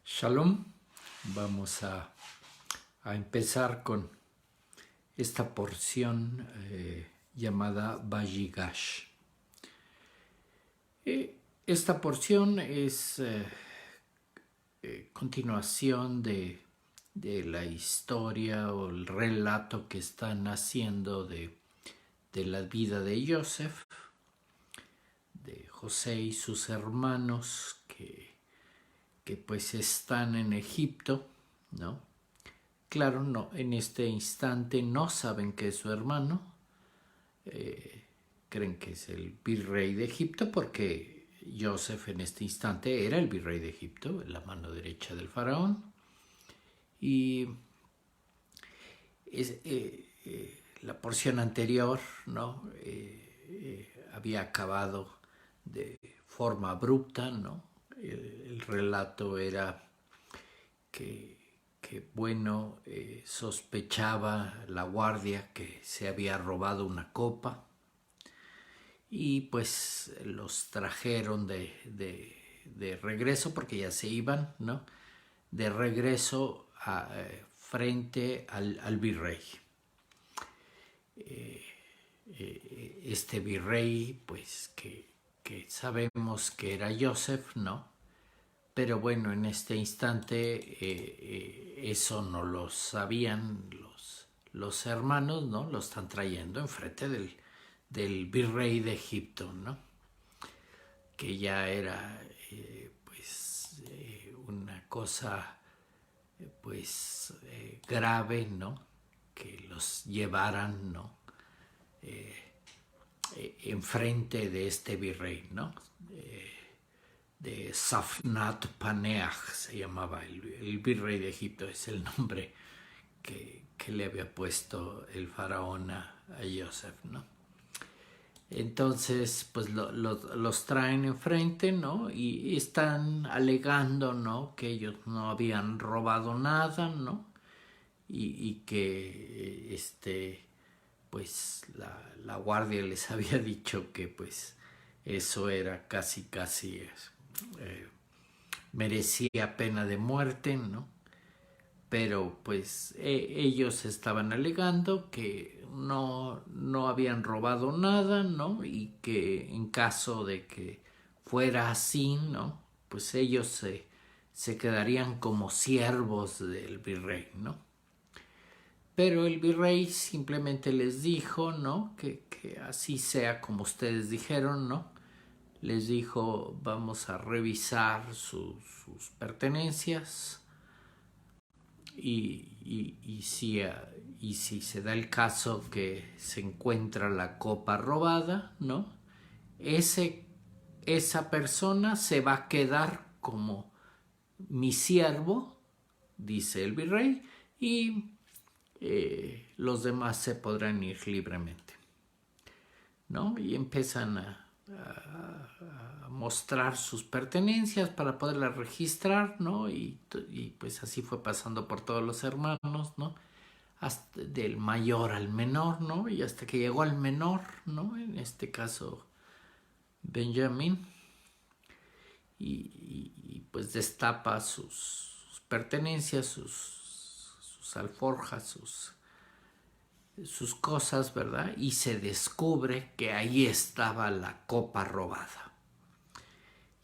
Shalom, vamos a empezar con esta porción llamada Vayigash. Esta porción es continuación de la historia o el relato que están haciendo de la vida de Joseph, de José y sus hermanos que pues están en Egipto, ¿no? Claro, no, en este instante no saben que es su hermano, creen que es el virrey de Egipto porque Joseph en este instante era el virrey de Egipto, la mano derecha del faraón, y la porción anterior, ¿no? Había acabado de forma abrupta, ¿no? El relato era que bueno, sospechaba la guardia que se había robado una copa y pues los trajeron de regreso porque ya se iban, ¿no? De regreso frente al virrey. Este virrey, pues que sabemos que era Joseph, ¿no? Pero bueno, en este instante eso no lo sabían los hermanos, ¿no? Lo están trayendo enfrente del virrey de Egipto, ¿no? Que ya era una cosa grave, ¿no? Que los llevaran, ¿no? Enfrente de este virrey, ¿no? De Safnat Paneach se llamaba el virrey de Egipto, es el nombre que le había puesto el faraón a Joseph, ¿no? Entonces, pues los traen enfrente, ¿no? Y están alegando, ¿no? Que ellos no habían robado nada, ¿no? Y que, pues la guardia les había dicho que, pues, eso era casi merecía pena de muerte, ¿no? Pero pues ellos estaban alegando que no habían robado nada, ¿no? Y que en caso de que fuera así, ¿no? Pues ellos se quedarían como siervos del virrey, ¿no? Pero el virrey simplemente les dijo, ¿no? Que así sea como ustedes dijeron, ¿no? Les dijo, vamos a revisar sus pertenencias y si se da el caso que se encuentra la copa robada, ¿no? Esa persona se va a quedar como mi siervo, dice el virrey, y los demás se podrán ir libremente, ¿no? Y empiezan a mostrar sus pertenencias para poderlas registrar, ¿no? Y pues así fue pasando por todos los hermanos, ¿no? Hasta del mayor al menor, ¿no? Y hasta que llegó al menor, ¿no? En este caso, Benjamín, y pues destapa sus pertenencias, sus alforjas, sus cosas, ¿verdad? Y se descubre que ahí estaba la copa robada.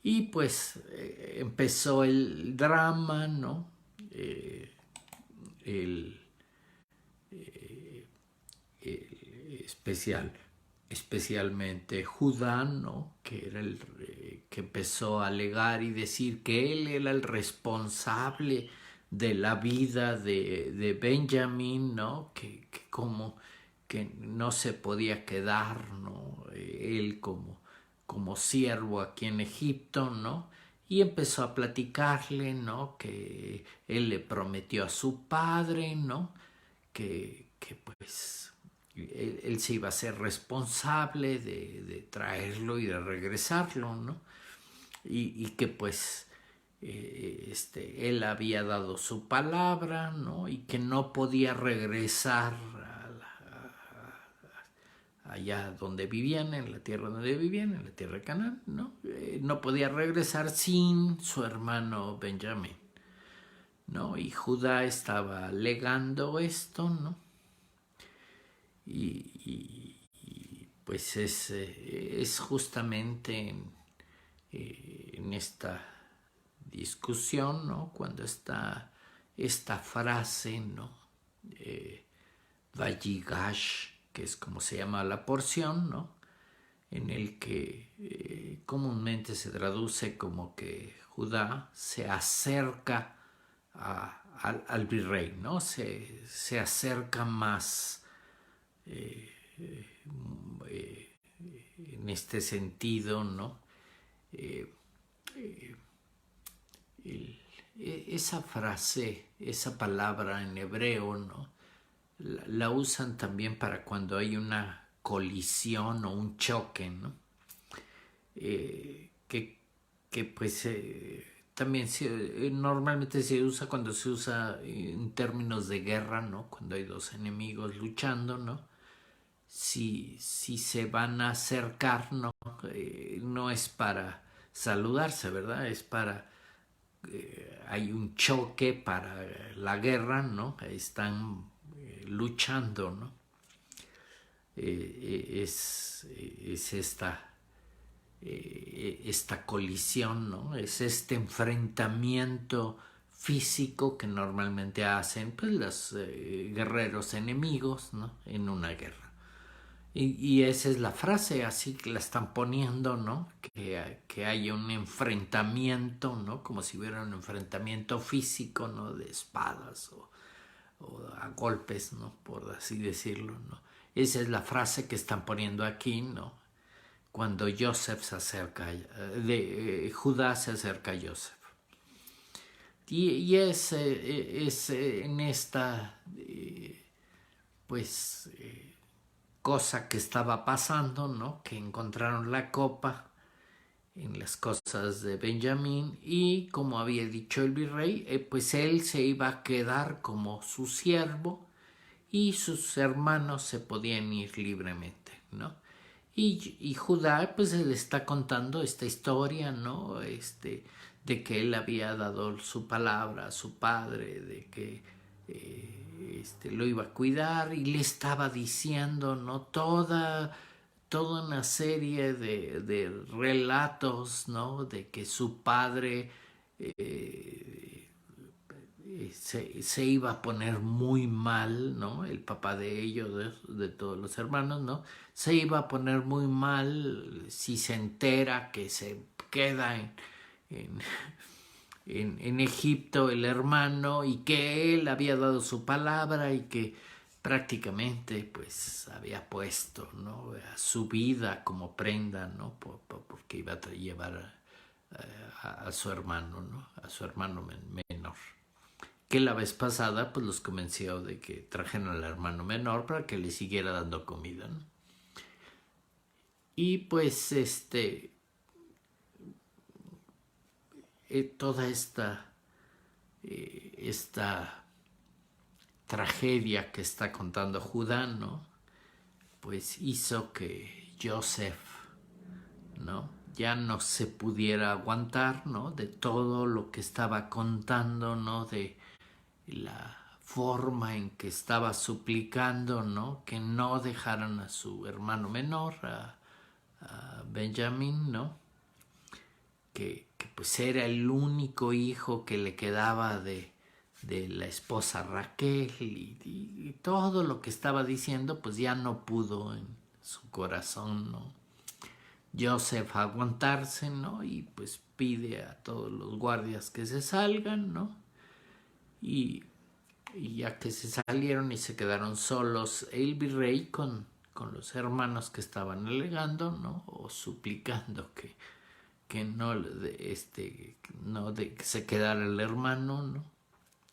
Y pues empezó el drama, ¿no? Especialmente Judá, ¿no? Que era el que empezó a alegar y decir que él era el responsable de la vida de Benjamín, ¿no? Que como que no se podía quedar, ¿no? Él como siervo aquí en Egipto, ¿no? Y empezó a platicarle, ¿no? Que él le prometió a su padre, ¿no? Que pues él se iba a ser responsable de traerlo y de regresarlo, ¿no? Y que pues él había dado su palabra, ¿no? Y que no podía regresar allá donde vivían, en la tierra donde vivían, en la tierra de Canaán, ¿no? No podía regresar sin su hermano Benjamín. ¿no? Y Judá estaba alegando esto, ¿no? Pues es justamente en esta discusión, ¿no? Cuando está esta frase, ¿no? Vayigash, que es como se llama la porción, ¿no? En el que comúnmente se traduce como que Judá se acerca al virrey, ¿no? Se acerca más en este sentido, ¿no? Esa frase, esa palabra en hebreo, ¿no? La usan también para cuando hay una colisión o un choque, ¿no? Que, que pues también normalmente se usa cuando se usa en términos de guerra, ¿no? Cuando hay dos enemigos luchando, ¿no? Si se van a acercar, ¿no? No es para saludarse, ¿verdad? Es para hay un choque para la guerra, ¿no? Están luchando, ¿no? Es esta colisión, ¿no? Es este enfrentamiento físico que normalmente hacen pues, los guerreros enemigos, ¿no? En una guerra. Y esa es la frase, así que la están poniendo, ¿no? Que hay un enfrentamiento, ¿no? Como si hubiera un enfrentamiento físico, ¿no? De espadas o a golpes, ¿no? Por así decirlo, ¿no? Esa es la frase que están poniendo aquí, ¿no? Cuando Joseph se acerca, Judá se acerca a Joseph. Y es en esta, pues, cosa que estaba pasando, ¿no? Que encontraron la copa en las cosas de Benjamín y como había dicho el virrey, pues él se iba a quedar como su siervo y sus hermanos se podían ir libremente, ¿no? Y Judá pues le está contando esta historia, ¿no? De que él había dado su palabra a su padre, de que lo iba a cuidar y le estaba diciendo, ¿no? Toda una serie de relatos, ¿no? De que su padre se iba a poner muy mal, ¿no? El papá de ellos, de todos los hermanos, ¿no? Se iba a poner muy mal si se entera que se queda en, en Egipto el hermano y que él había dado su palabra y que prácticamente pues había puesto, ¿no? A su vida como prenda, ¿no? Porque iba a llevar a su hermano, ¿no? A su hermano menor. Que la vez pasada pues los convenció de que trajeran al hermano menor para que le siguiera dando comida, ¿no? Y pues toda esta tragedia que está contando Judá, ¿no? Pues hizo que Joseph, ¿no? Ya no se pudiera aguantar, ¿no? De todo lo que estaba contando, ¿no? De la forma en que estaba suplicando, ¿no? Que no dejaran a su hermano menor, a Benjamín, ¿no? Que pues era el único hijo que le quedaba de la esposa Raquel y todo lo que estaba diciendo pues ya no pudo en su corazón, ¿no? Joseph aguantarse, ¿no? Y pues pide a todos los guardias que se salgan, ¿no? Y ya que se salieron y se quedaron solos el virrey con los hermanos que estaban alegando, ¿no? O suplicando que no, no de que se quedara el hermano, ¿no?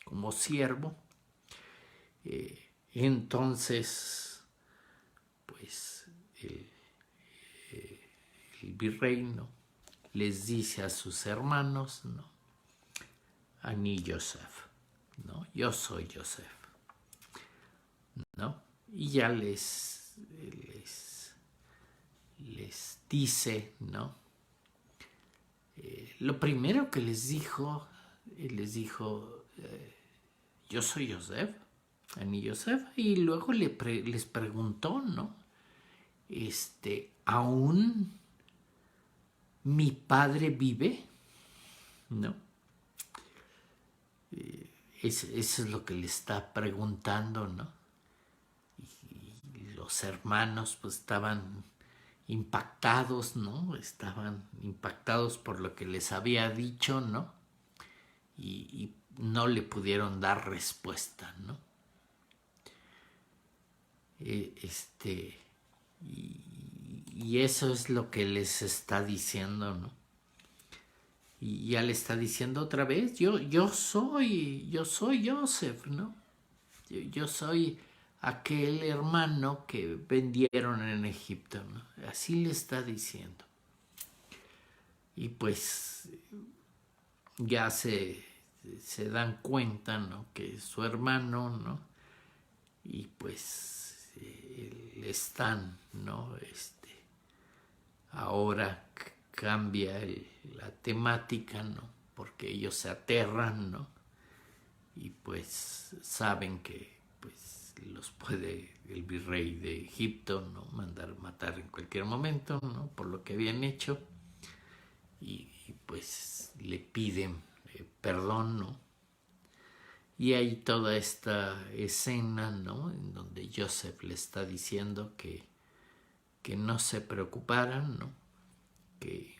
Como siervo. Entonces, pues, el virrey, ¿no? Les dice a sus hermanos, ¿no? Ani Joseph, ¿no? Yo soy Joseph, ¿no? Y ya les dice, ¿no? Lo primero que les dijo, yo soy Yosef, Ani Yosef, y luego les preguntó, ¿no? ¿Aún mi padre vive? ¿No? Eso es lo que le está preguntando, ¿no? Y los hermanos pues estaban impactados, ¿no? Estaban impactados por lo que les había dicho, ¿no? Y no le pudieron dar respuesta, ¿no? Y eso es lo que les está diciendo, ¿no? Y ya le está diciendo otra vez, yo soy Joseph, ¿no? Yo soy aquel hermano que vendieron en Egipto, ¿no? Así le está diciendo. Y pues ya se dan cuenta, ¿no? Que es su hermano, ¿no? Y pues le están, ¿no? Ahora cambia la temática, ¿no? Porque ellos se aterran, ¿no? Y pues saben que pues los puede el virrey de Egipto, ¿no? Mandar matar en cualquier momento, ¿no? Por lo que habían hecho. Y pues le piden perdón, ¿no? Y hay toda esta escena, ¿no? En donde Joseph le está diciendo que no se preocuparan, ¿no? Que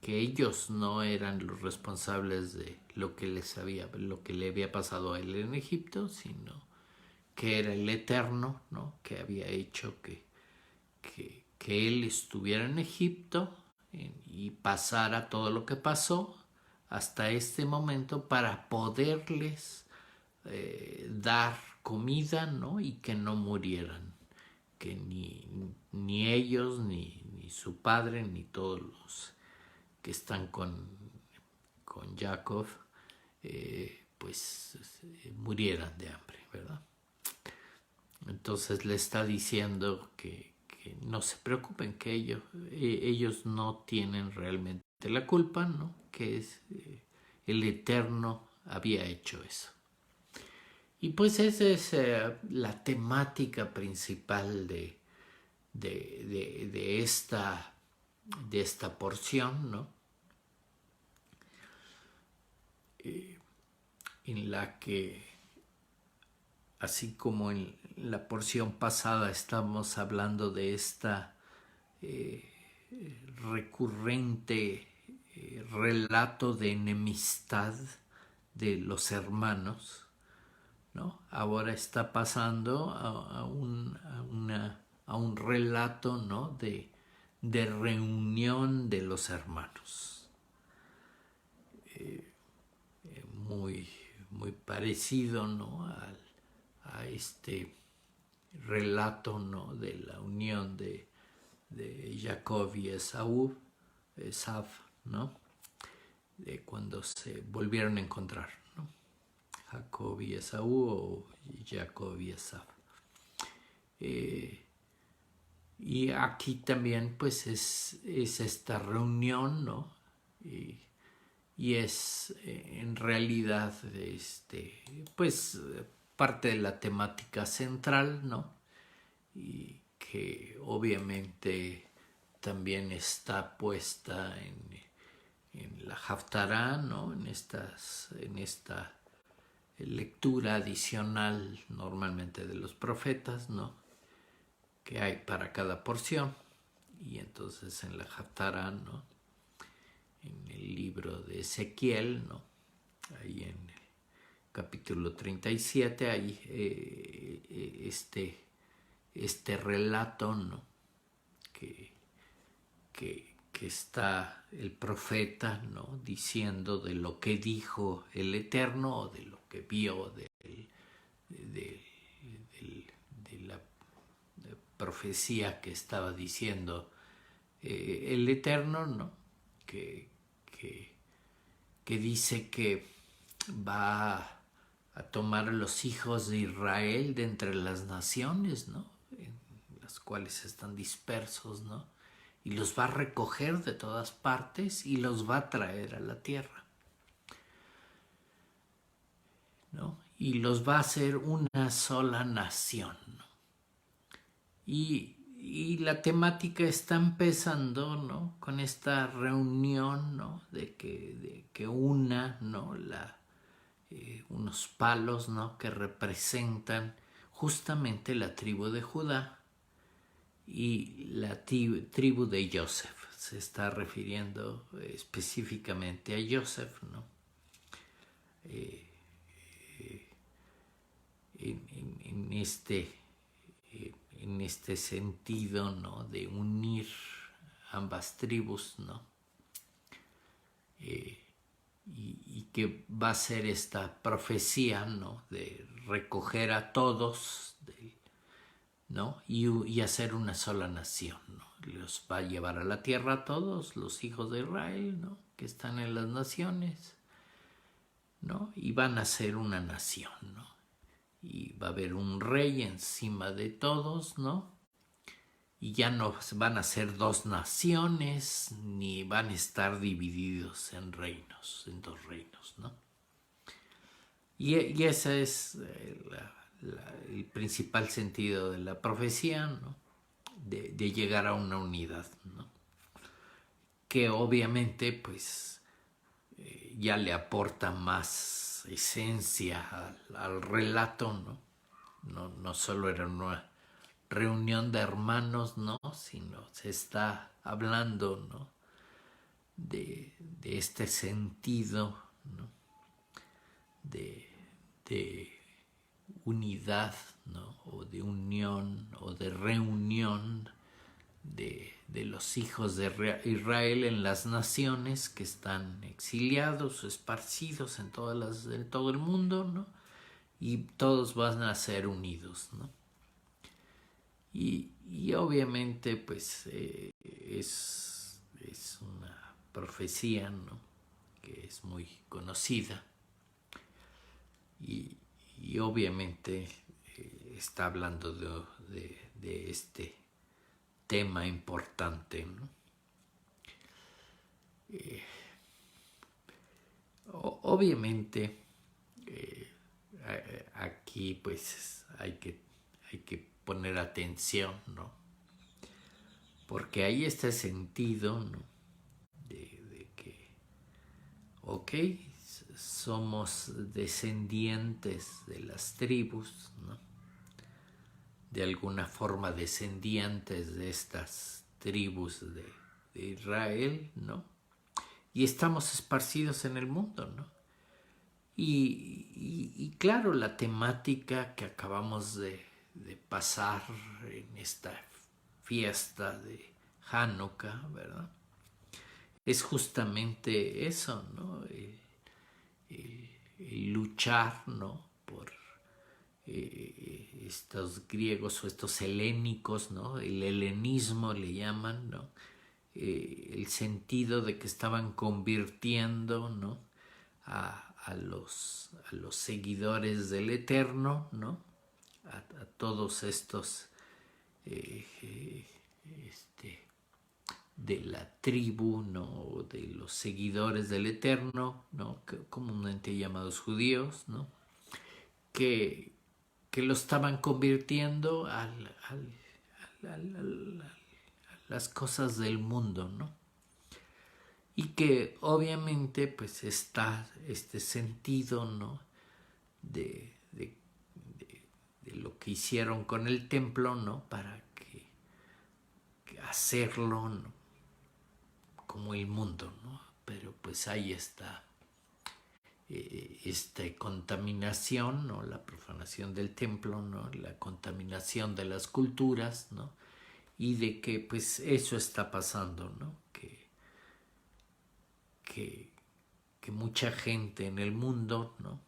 ellos no eran los responsables de lo que le había pasado a él en Egipto, sino que era el Eterno, ¿no? Que había hecho que él estuviera en Egipto y pasara todo lo que pasó hasta este momento para poderles dar comida, ¿no? Y que no murieran, que ni ellos, ni su padre, ni todos los que están con Jacob, pues murieran de hambre, ¿verdad? Entonces le está diciendo que no se preocupen, que ellos no tienen realmente la culpa, ¿no? Que es el Eterno había hecho eso. Y pues esa es la temática principal de esta porción, ¿no? En la que, así como en la porción pasada estamos hablando de esta recurrente relato de enemistad de los hermanos, ¿no? Ahora está pasando a un relato, ¿no? de reunión de los hermanos. Muy, muy parecido, ¿no? a este relato, ¿no? De la unión de Jacob y Esaú, ¿no? De cuando se volvieron a encontrar, ¿no? Jacob y Esaú o Jacob y Esaú. Y aquí también pues es esta reunión, ¿no? Y es en realidad pues parte de la temática central, ¿no? Y que obviamente también está puesta en la Haftará, ¿no? En esta lectura adicional normalmente de los profetas, ¿no? Que hay para cada porción. Y entonces en la Haftará, ¿no? En el libro de Ezequiel, ¿no? Ahí en el capítulo 37 hay este relato, ¿no? Que está el profeta, ¿no? Diciendo de lo que dijo el Eterno o de lo que vio de la profecía que estaba diciendo el Eterno, ¿no? Que dice que va a tomar a los hijos de Israel de entre las naciones, ¿no? En las cuales están dispersos, ¿no? Y los va a recoger de todas partes y los va a traer a la tierra. y los va a hacer una sola nación, ¿no? Y la temática está empezando, ¿no? Con esta reunión, ¿no? De que una, ¿no? Unos palos, ¿no? Que representan justamente la tribu de Judá y la tribu de Joseph. Se está refiriendo específicamente a Joseph, ¿no? En este sentido, ¿no? De unir ambas tribus, ¿no? Y que va a ser esta profecía, ¿no? De recoger a todos, ¿no? Y hacer una sola nación, ¿no? Los va a llevar a la tierra a todos los hijos de Israel, ¿no? Que están en las naciones, ¿no? Y van a ser una nación, ¿no? Y va a haber un rey encima de todos, ¿no? Y ya no van a ser dos naciones, ni van a estar divididos en reinos, en dos reinos, ¿no? Y ese es el principal sentido de la profecía, ¿no? De llegar a una unidad, ¿no? Que obviamente, pues, ya le aporta más esencia al relato, ¿no? No solo era una reunión de hermanos, ¿no? Sino se está hablando, ¿no? De este sentido, ¿no? De unidad, ¿no? O de unión o de reunión de los hijos de Israel en las naciones que están exiliados o esparcidos en todo el mundo, ¿no? Y todos van a ser unidos, ¿no? Y obviamente pues es una profecía, ¿no? Que es muy conocida y obviamente está hablando de este tema importante, ¿no? Obviamente aquí pues hay que poner atención, ¿no? Porque hay este sentido, ¿no? De que, ok, somos descendientes de las tribus, ¿no? De alguna forma descendientes de estas tribus de Israel, ¿no? Y estamos esparcidos en el mundo, ¿no? Y claro, la temática que acabamos de pasar en esta fiesta de Hanukkah, ¿verdad? Es justamente eso, ¿no? El luchar, ¿no? Por estos griegos o estos helénicos, ¿no? El helenismo le llaman, ¿no? El sentido de que estaban convirtiendo, ¿no? A los seguidores del Eterno, ¿no? A todos estos de la tribu, ¿no? De los seguidores del Eterno, ¿no? Comúnmente llamados judíos, ¿no? Que lo estaban convirtiendo a las cosas del mundo, ¿no? Y que obviamente pues está este sentido, ¿no? De lo que hicieron con el templo, ¿no? Para que hacerlo, ¿no? Como el mundo, ¿no? Pero pues ahí está esta contaminación, ¿no? La profanación del templo, ¿no? La contaminación de las culturas, ¿no? Y de que pues eso está pasando, ¿no? Que mucha gente en el mundo, ¿no?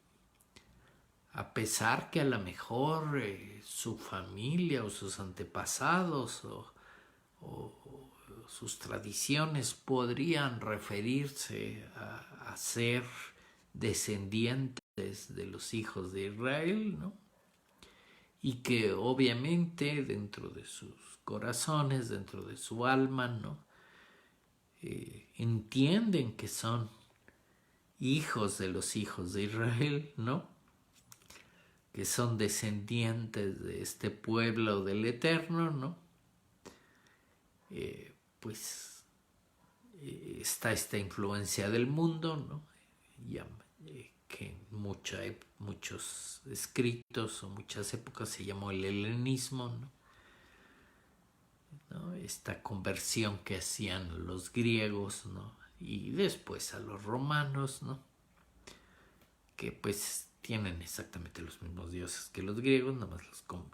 A pesar que a lo mejor su familia o sus antepasados o sus tradiciones podrían referirse a ser descendientes de los hijos de Israel, ¿no? Y que obviamente dentro de sus corazones, dentro de su alma, ¿no? Entienden que son hijos de los hijos de Israel, ¿no? que son descendientes de este pueblo del Eterno, ¿no? Pues está esta influencia del mundo, ¿no? Ya, que en muchos escritos o muchas épocas se llamó el helenismo, ¿no? Esta conversión que hacían los griegos, ¿no? Y después a los romanos, ¿no? Que pues tienen exactamente los mismos dioses que los griegos, nada más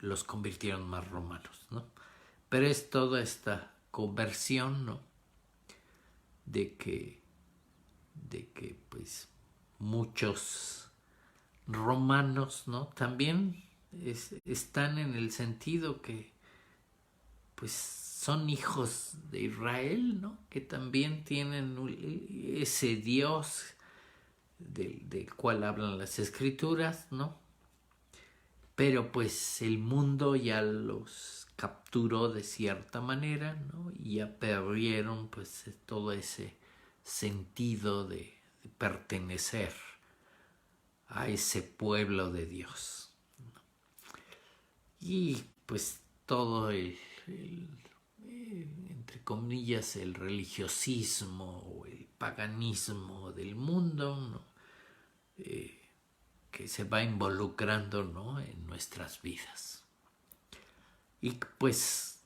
los convirtieron más romanos, ¿no? Pero es toda esta conversión, ¿no? De que pues muchos romanos, ¿no? También están en el sentido que pues son hijos de Israel, ¿no? Que también tienen ese Dios del cual hablan las escrituras, ¿no? Pero pues el mundo ya los capturó de cierta manera, ¿no? Y ya perdieron pues todo ese sentido de pertenecer a ese pueblo de Dios, ¿no? Y pues todo entre comillas, el religiosismo o el paganismo del mundo, ¿no? Que se va involucrando, ¿no? En nuestras vidas. Y pues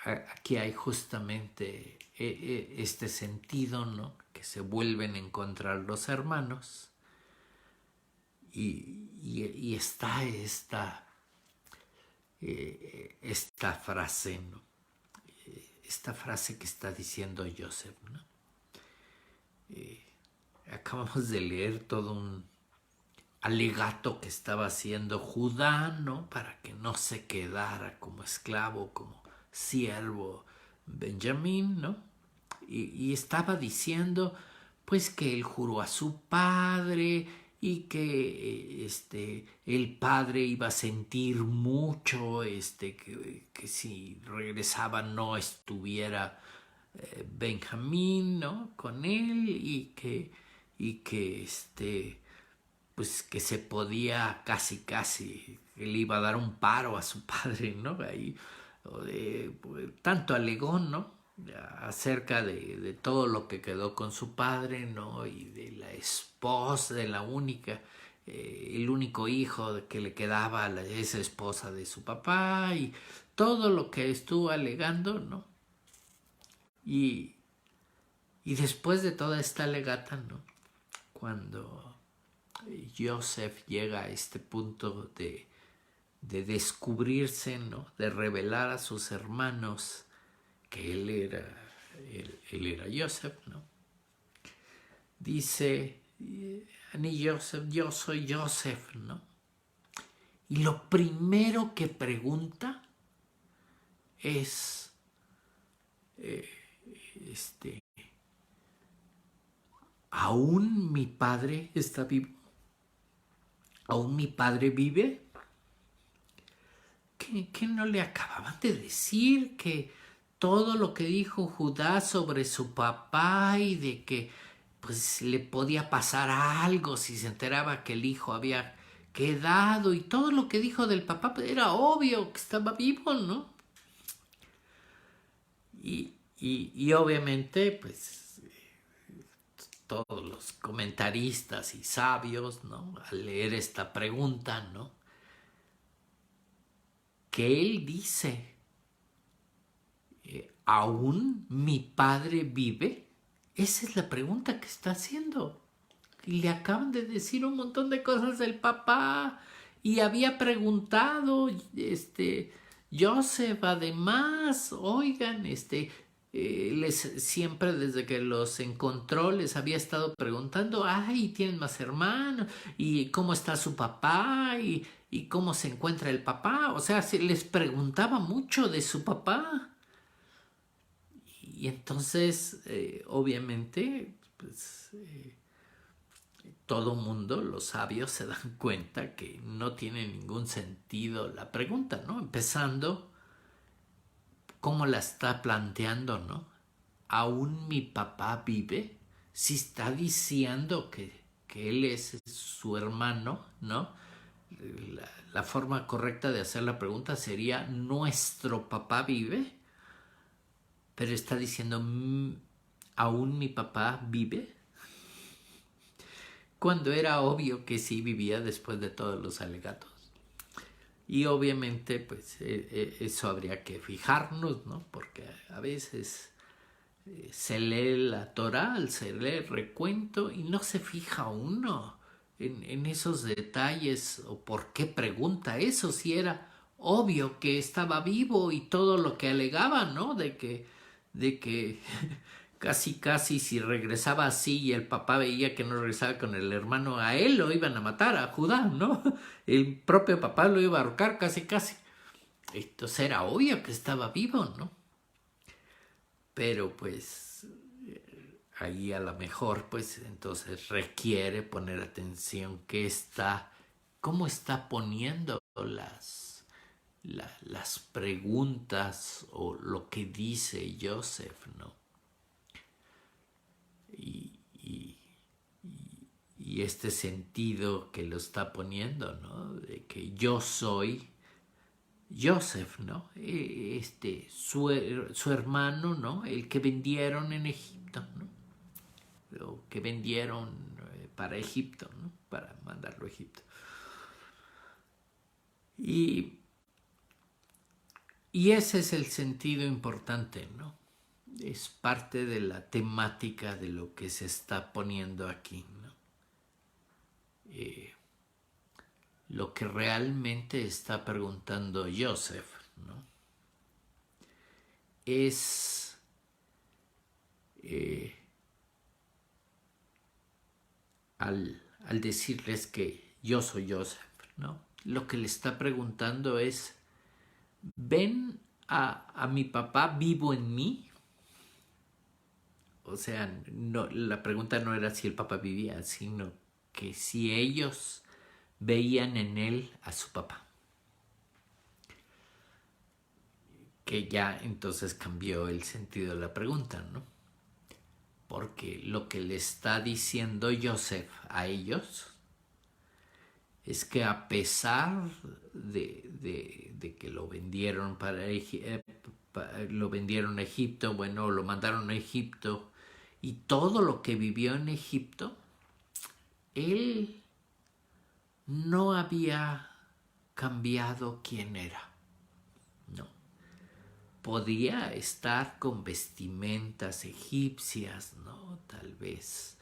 aquí hay justamente este sentido, ¿no? Que se vuelven a encontrar los hermanos y está esta frase, ¿no? Esta frase que está diciendo Joseph, ¿no? Acabamos de leer todo un alegato que estaba haciendo Judá, ¿no? Para que no se quedara como esclavo, como siervo Benjamín, ¿no? Y estaba diciendo, pues, que él juró a su padre y que el padre iba a sentir mucho, que si regresaba no estuviera Benjamín, ¿no? Con él y que pues que se podía casi, él iba a dar un paro a su padre, ¿no? Ahí, tanto alegó, ¿no? Acerca de todo lo que quedó con su padre, ¿no? Y de la esposa, de la única, el único hijo que le quedaba a esa esposa de su papá y todo lo que estuvo alegando, ¿no? Y después de toda esta alegata, ¿no? Cuando Joseph llega a este punto de descubrirse, ¿no? De revelar a sus hermanos que él era Joseph, ¿no? Dice, Ani Joseph, yo soy Joseph, ¿no? Y lo primero que pregunta es, ¿aún mi padre está vivo? ¿Aún mi padre vive? ¿Qué no le acababan de decir? Que todo lo que dijo Judá sobre su papá y de que pues le podía pasar algo si se enteraba que el hijo había quedado y todo lo que dijo del papá pues, era obvio que estaba vivo, ¿no? Y obviamente pues todos los comentaristas y sabios, ¿no? Al leer esta pregunta, ¿no? Que él dice, ¿aún mi padre vive? Esa es la pregunta que está haciendo. Y le acaban de decir un montón de cosas del papá. Y había preguntado, Joseph, además, oigan, siempre desde que los encontró les había estado preguntando, ay, ¿tienen más hermanos? ¿Y cómo está su papá? ¿Y cómo se encuentra el papá? O sea, se les preguntaba mucho de su papá. Y entonces, obviamente, pues todo mundo, los sabios, se dan cuenta que no tiene ningún sentido la pregunta, ¿no? Empezando, ¿cómo la está planteando, no? ¿Aún mi papá vive? Si está diciendo que él es su hermano, ¿no? la forma correcta de hacer la pregunta sería, ¿nuestro papá vive? Pero está diciendo, ¿aún mi papá vive? Cuando era obvio que sí vivía después de todos los alegatos. Y obviamente pues eso habría que fijarnos, ¿no? Porque a veces se lee la Torá, se lee el recuento y no se fija uno en esos detalles o por qué pregunta eso, si era obvio que estaba vivo y todo lo que alegaba, ¿no? De que casi si regresaba así y el papá veía que no regresaba con el hermano, a él lo iban a matar, a Judá, ¿no? El propio papá lo iba a ahorcar casi. Entonces era obvio que estaba vivo, ¿no? Pero pues ahí a lo mejor pues entonces requiere poner atención cómo está poniendo las preguntas o lo que dice Joseph, ¿no? Y este sentido que lo está poniendo, ¿no? De que yo soy Joseph, ¿no? Su hermano, ¿no? El que vendieron en Egipto, ¿no? O que vendieron para Egipto, ¿no? Para mandarlo a Egipto. Y ese es el sentido importante, ¿no? Es parte de la temática de lo que se está poniendo aquí, ¿no? Lo que realmente está preguntando Joseph, ¿no? Es al decirles que yo soy Joseph, ¿no? Lo que le está preguntando es, ¿ven a mi papá vivo en mí? O sea, no, la pregunta no era si el papá vivía, sino que si ellos veían en él a su papá. Que ya entonces cambió el sentido de la pregunta, ¿no? Porque lo que le está diciendo Joseph a ellos es que a pesar de que lo vendieron lo vendieron a Egipto, bueno, lo mandaron a Egipto, y todo lo que vivió en Egipto, él no había cambiado quién era. No. Podía estar con vestimentas egipcias, ¿no? Tal vez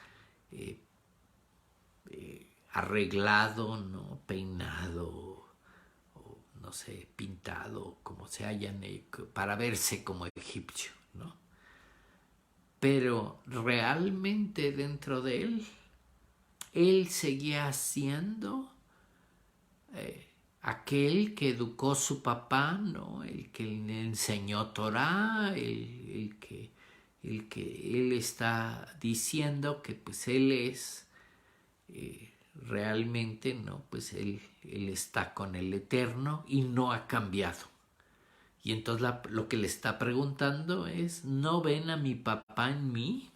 arreglado, ¿no? Peinado, o no sé, pintado, como se hayan hecho, para verse como egipcio, ¿no? Pero realmente dentro de él seguía siendo aquel que educó su papá, ¿no? El que le enseñó Torá, el que él está diciendo que pues él es realmente, ¿no? Pues él está con el Eterno y no ha cambiado. Y entonces lo que le está preguntando es, ¿no ven a mi papá en mí?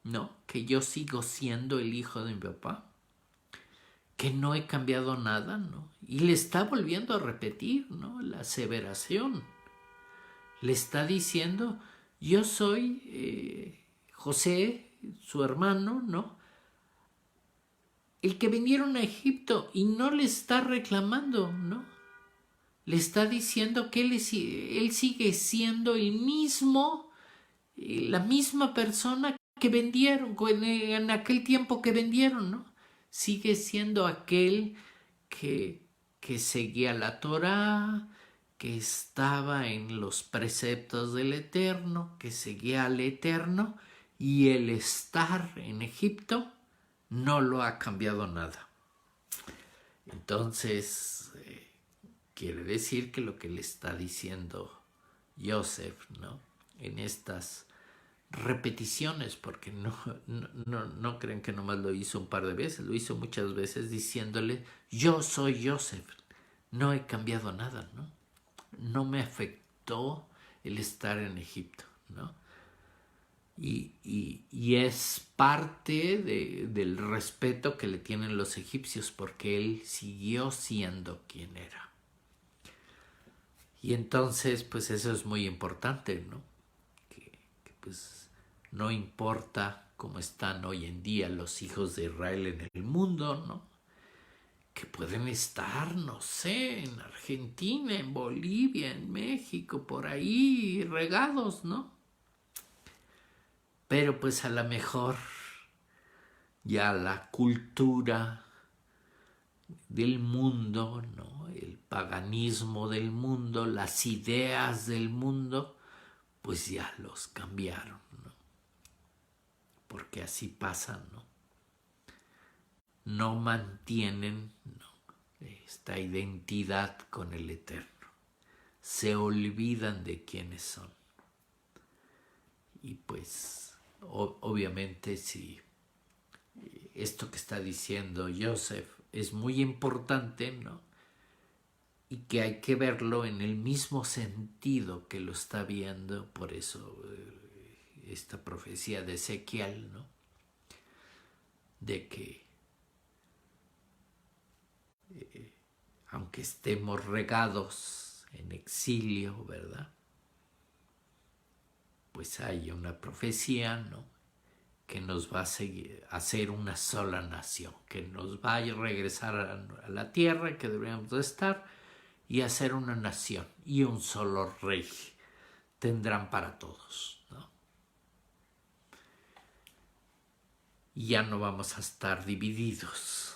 ¿No? Que yo sigo siendo el hijo de mi papá. Que no he cambiado nada, ¿no? Y le está volviendo a repetir, ¿no? La aseveración. Le está diciendo, yo soy José, su hermano, ¿no? El que vinieron a Egipto, y no le está reclamando, ¿no? Le está diciendo que él sigue siendo el mismo, la misma persona que vendieron, en aquel tiempo que vendieron, ¿no? Sigue siendo aquel que seguía la Torá, que estaba en los preceptos del Eterno, que seguía al Eterno, y el estar en Egipto no lo ha cambiado nada. Entonces, quiere decir que lo que le está diciendo Joseph, ¿no? En estas repeticiones, porque no creen que nomás lo hizo un par de veces, lo hizo muchas veces diciéndole, yo soy Joseph, no he cambiado nada, ¿no? No me afectó el estar en Egipto, ¿no? Y es parte del respeto que le tienen los egipcios, porque él siguió siendo quien era. Y entonces, pues eso es muy importante, ¿no? Que pues no importa cómo están hoy en día los hijos de Israel en el mundo, ¿no? Que pueden estar, no sé, en Argentina, en Bolivia, en México, por ahí regados, ¿no? Pero pues a lo mejor ya la cultura del mundo, ¿no? El paganismo del mundo, las ideas del mundo, pues ya los cambiaron, ¿no? Porque así pasa, ¿no? No mantienen, ¿no?, esta identidad con el Eterno. Se olvidan de quiénes son. Y pues, obviamente, si esto que está diciendo Joseph es muy importante, ¿no? Y que hay que verlo en el mismo sentido que lo está viendo, por eso esta profecía de Ezequiel, ¿no? De que aunque estemos regados en exilio, ¿verdad? Pues hay una profecía, ¿no?, que nos va a hacer una sola nación, que nos va a regresar a la tierra que deberíamos de estar y hacer una nación y un solo rey tendrán para todos, ¿no? Y ya no vamos a estar divididos,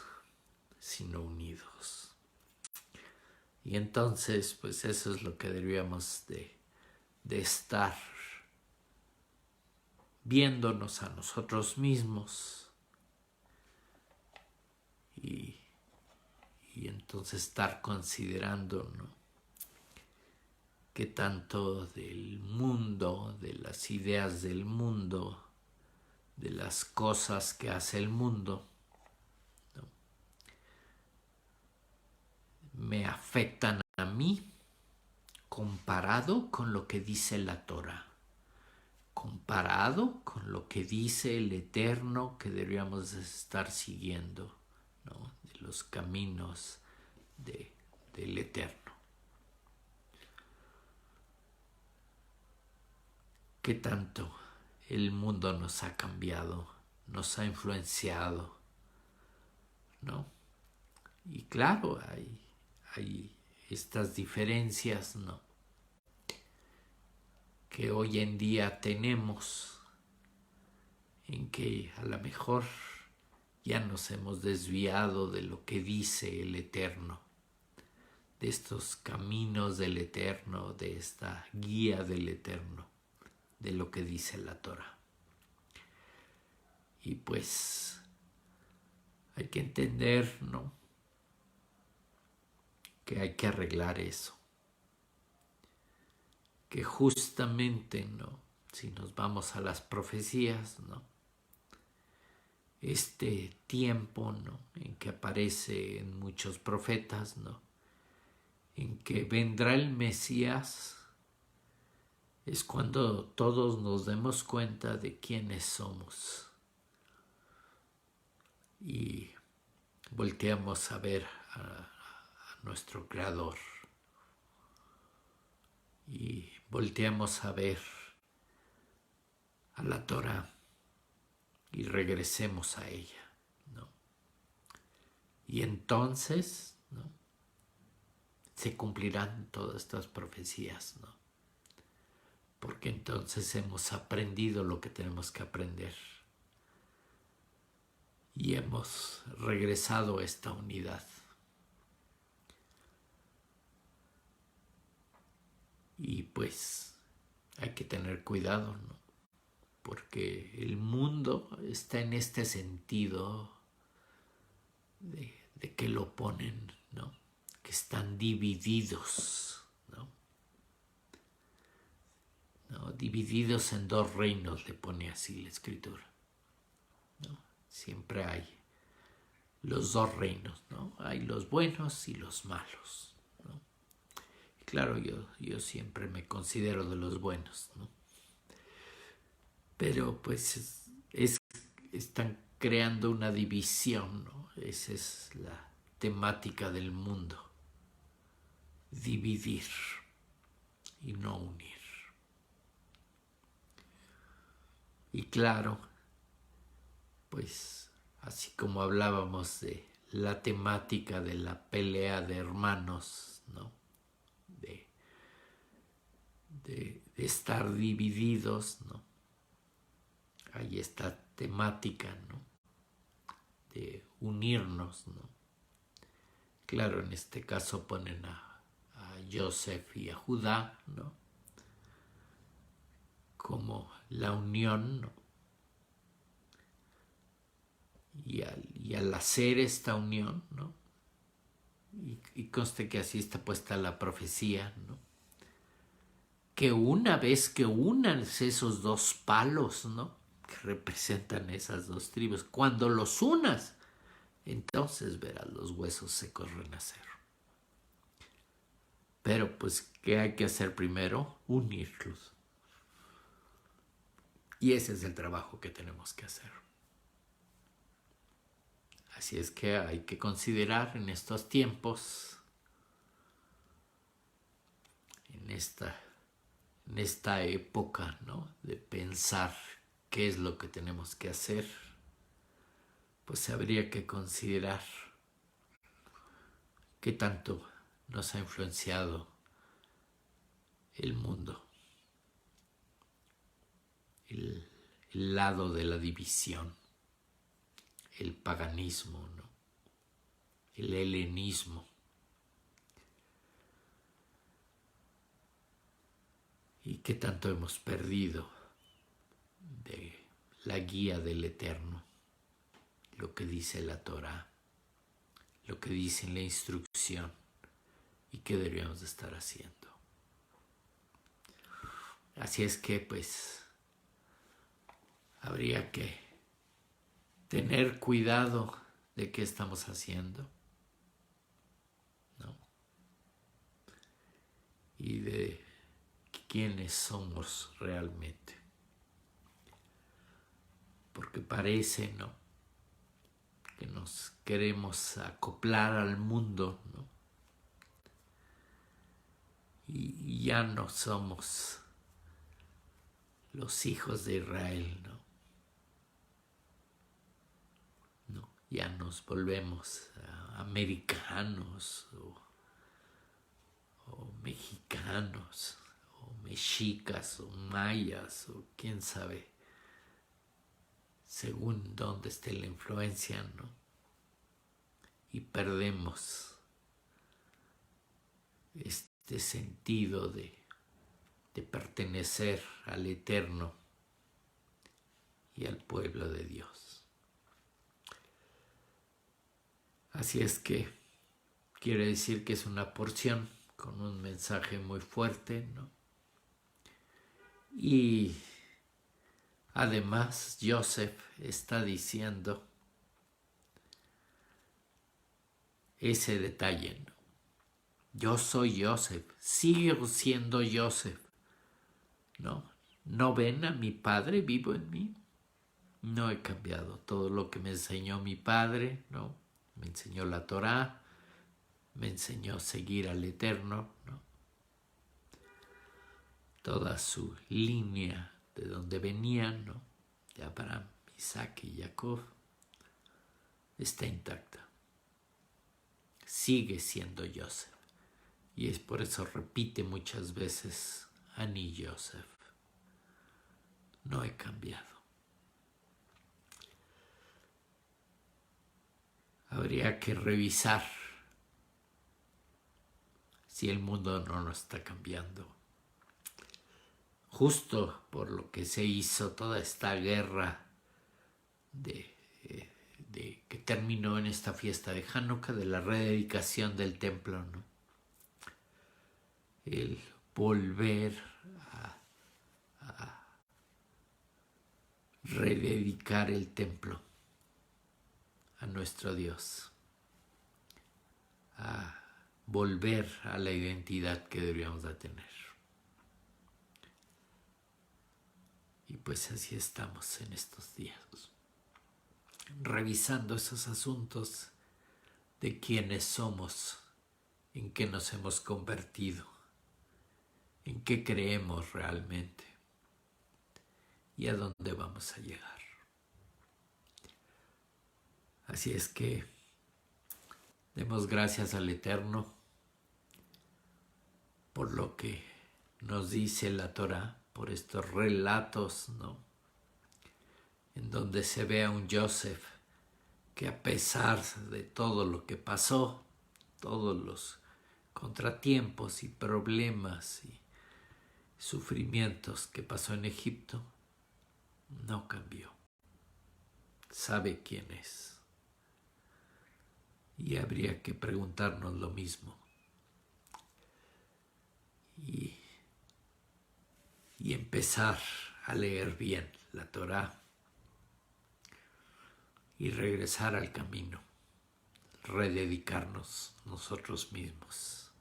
sino unidos. Y entonces, pues eso es lo que deberíamos de estar viéndonos a nosotros mismos y entonces estar considerando, ¿no?, qué tanto del mundo, de las ideas del mundo, de las cosas que hace el mundo, ¿no?, me afectan a mí comparado con lo que dice la Torah, comparado con lo que dice el Eterno que deberíamos estar siguiendo, ¿no?, de los caminos del Eterno. ¿Qué tanto el mundo nos ha cambiado, nos ha influenciado, ¿no? Y claro, hay estas diferencias, ¿no?, que hoy en día tenemos, en que a lo mejor ya nos hemos desviado de lo que dice el Eterno, de estos caminos del Eterno, de esta guía del Eterno, de lo que dice la Torah. Y pues hay que entender, ¿no?, que hay que arreglar eso. Que justamente, ¿no?, si nos vamos a las profecías, ¿no?, este tiempo, ¿no?, en que aparecen muchos profetas, ¿no?, en que vendrá el Mesías, es cuando todos nos demos cuenta de quiénes somos y volteamos a ver a nuestro Creador y volteamos a ver a la Torah y regresemos a ella, ¿no? Y entonces, ¿no?, se cumplirán todas estas profecías, ¿no?, porque entonces hemos aprendido lo que tenemos que aprender y hemos regresado a esta unidad. Y pues hay que tener cuidado, ¿no?, porque el mundo está en este sentido de que lo ponen, ¿no?, que están divididos, ¿no? ¿No? Divididos en dos reinos, le pone así la escritura, ¿no? Siempre hay los dos reinos, ¿no? Hay los buenos y los malos, ¿no? Claro, yo siempre me considero de los buenos, ¿no? Pero pues están creando una división, ¿no? Esa es la temática del mundo, dividir y no unir. Y claro, pues así como hablábamos de la temática de la pelea de hermanos, ¿no? De estar divididos, ¿no? Hay esta temática, ¿no? De unirnos, ¿no? Claro, en este caso ponen a Joseph y a Judá, ¿no? Como la unión, ¿no? Y al hacer esta unión, ¿no? Y conste que así está puesta la profecía, ¿no? Que una vez que unan esos dos palos, ¿no? Que representan esas dos tribus, cuando los unas, entonces verás los huesos secos renacer. Pero pues, ¿qué hay que hacer primero? Unirlos. Y ese es el trabajo que tenemos que hacer. Así es que hay que considerar en estos tiempos, en esta época, ¿no? De pensar qué es lo que tenemos que hacer, pues habría que considerar qué tanto nos ha influenciado el mundo, el lado de la división, el paganismo, ¿no? El helenismo. Y qué tanto hemos perdido de la guía del Eterno, lo que dice la Torá, lo que dice en la instrucción y qué deberíamos de estar haciendo. Así es que pues habría que tener cuidado de qué estamos haciendo, ¿no? Y de quiénes somos realmente. Porque parece, ¿no?, que nos queremos acoplar al mundo, ¿no? Y ya no somos los hijos de Israel, ¿no? No, ya nos volvemos americanos o mexicanos o mexicas o mayas o quién sabe, según dónde esté la influencia, ¿no? Y perdemos este sentido de pertenecer al Eterno y al pueblo de Dios. Así es que quiere decir que es una porción con un mensaje muy fuerte, ¿no? Y además Joseph está diciendo ese detalle, ¿no? Yo soy Joseph, sigo siendo Joseph, ¿no? ¿No ven a mi padre vivo en mí? No he cambiado. Todo lo que me enseñó mi padre, ¿no? Me enseñó la Torá, me enseñó a seguir al Eterno, ¿no? Toda su línea de donde venían, ¿no? De Abraham, Isaac y Jacob, está intacta. Sigue siendo Joseph. Y es por eso repite muchas veces, Ani Joseph. No he cambiado. Habría que revisar si el mundo no nos está cambiando. Justo por lo que se hizo toda esta guerra que terminó en esta fiesta de Hanukkah, de la rededicación del templo, ¿no? El volver a rededicar el templo a nuestro Dios, a volver a la identidad que deberíamos de tener. Y pues así estamos en estos días, revisando esos asuntos de quiénes somos, en qué nos hemos convertido, en qué creemos realmente y a dónde vamos a llegar. Así es que demos gracias al Eterno por lo que nos dice la Torá, por estos relatos, ¿no? En donde se ve a un Joseph que a pesar de todo lo que pasó, todos los contratiempos y problemas y sufrimientos que pasó en Egipto, no cambió. Sabe quién es. Y habría que preguntarnos lo mismo. Y empezar a leer bien la Torá y regresar al camino, rededicarnos nosotros mismos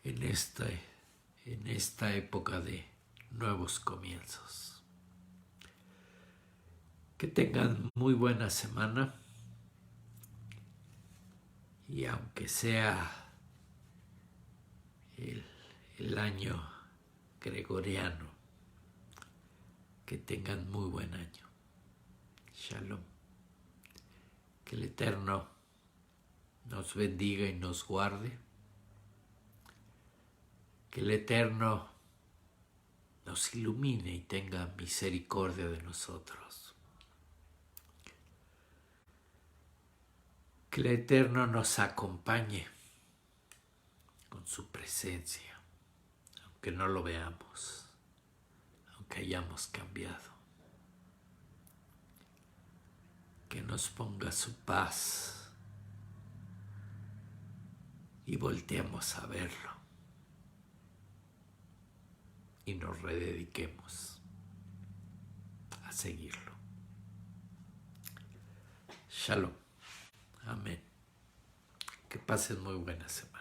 en esta época de nuevos comienzos. Que tengan muy buena semana y aunque sea el año gregoriano, que tengan muy buen año. Shalom. Que el Eterno nos bendiga y nos guarde. Que el Eterno nos ilumine y tenga misericordia de nosotros. Que el Eterno nos acompañe con su presencia, aunque no lo veamos, aunque hayamos cambiado. Que nos ponga su paz y volteemos a verlo y nos redediquemos a seguirlo. Shalom. Amén. Que pasen muy buena semana.